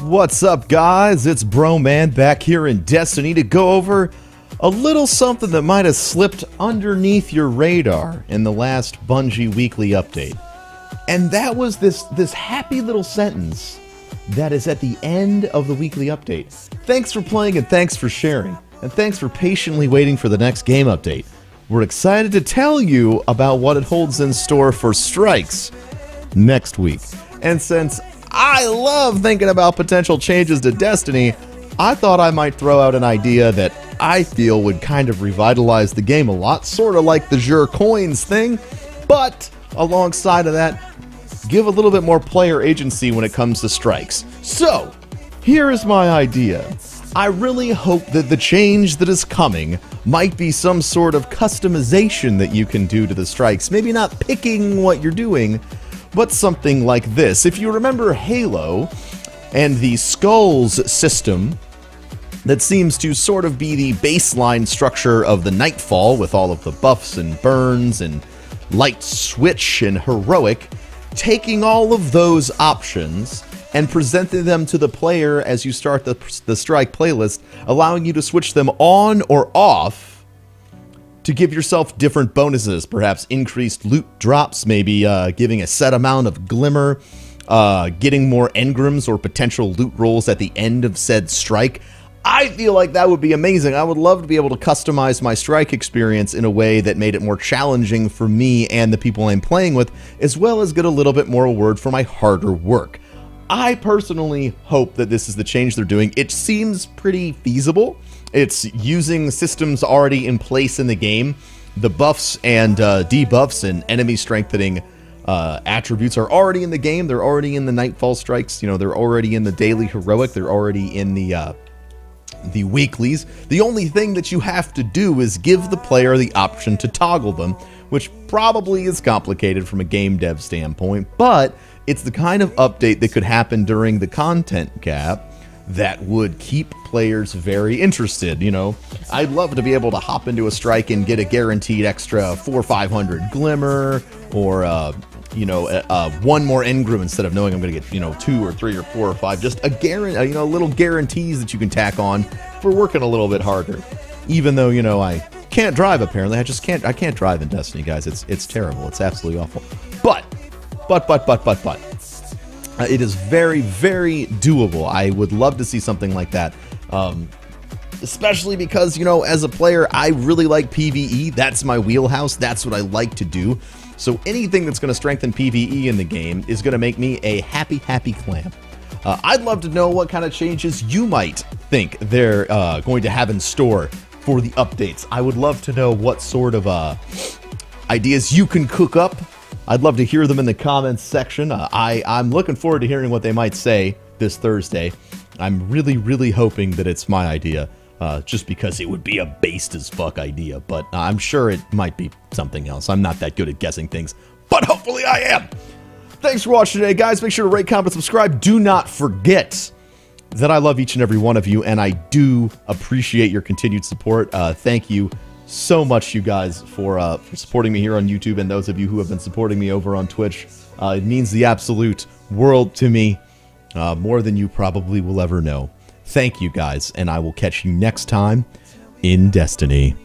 What's up, guys? It's Broman back here in Destiny to go over a little something that might have slipped underneath your radar in the last Bungie weekly update. And that was this happy little sentence that is at the end of the weekly update. Thanks for playing and thanks for sharing. And thanks for patiently waiting for the next game update. We're excited to tell you about what it holds in store for strikes next week. And since I love thinking about potential changes to Destiny, I thought I might throw out an idea that I feel would kind of revitalize the game a lot, sort of like the Jure coins thing, but alongside of that, give a little bit more player agency when it comes to strikes. So, here is my idea. I really hope that the change that is coming might be some sort of customization that you can do to the strikes. Maybe not picking what you're doing, but something like this. If you remember Halo and the skulls system that seems to sort of be the baseline structure of the Nightfall with all of the buffs and burns and light switch and heroic, taking all of those options and presenting them to the player as you start the strike playlist, allowing you to switch them on or off to give yourself different bonuses, perhaps increased loot drops, maybe giving a set amount of glimmer, getting more engrams or potential loot rolls at the end of said strike. I feel like that would be amazing. I would love to be able to customize my strike experience in a way that made it more challenging for me and the people I'm playing with, as well as get a little bit more reward for my harder work. I personally hope that this is the change they're doing. It seems pretty feasible. It's using systems already in place in the game. The buffs and debuffs and enemy strengthening attributes are already in the game. They're already in the Nightfall strikes. You know, they're already in the daily heroic. They're already in the weeklies. The only thing that you have to do is give the player the option to toggle them, which probably is complicated from a game dev standpoint, but it's the kind of update that could happen during the content cap that would keep players very interested. You know, I'd love to be able to hop into a strike and get a guaranteed extra 400 or 500 glimmer, or you know, one more engram instead of knowing I'm going to get, you know, 2 or 3 or 4 or 5. Just a you know, little guarantees that you can tack on for working a little bit harder. Even though, you know, I can't drive apparently. I can't drive in Destiny, guys. It's terrible. It's absolutely awful. But it is very, very doable. I would love to see something like that. Especially because, you know, as a player, I really like PvE. That's my wheelhouse. That's what I like to do. So anything that's going to strengthen PvE in the game is going to make me a happy, happy clam. I'd love to know what kind of changes you might think they're going to have in store for the updates. I would love to know what sort of ideas you can cook up. I'd love to hear them in the comments section. I'm looking forward to hearing what they might say this Thursday. I'm really, really hoping that it's my idea, just because it would be a based as fuck idea, but I'm sure it might be something else. I'm not that good at guessing things, but hopefully I am. Thanks for watching today, guys. Make sure to rate, comment, subscribe. Do not forget that I love each and every one of you, and I do appreciate your continued support. Thank you so much, you guys, for supporting me here on YouTube, and those of you who have been supporting me over on Twitch. It means the absolute world to me, more than you probably will ever know. Thank you, guys, and I will catch you next time in Destiny.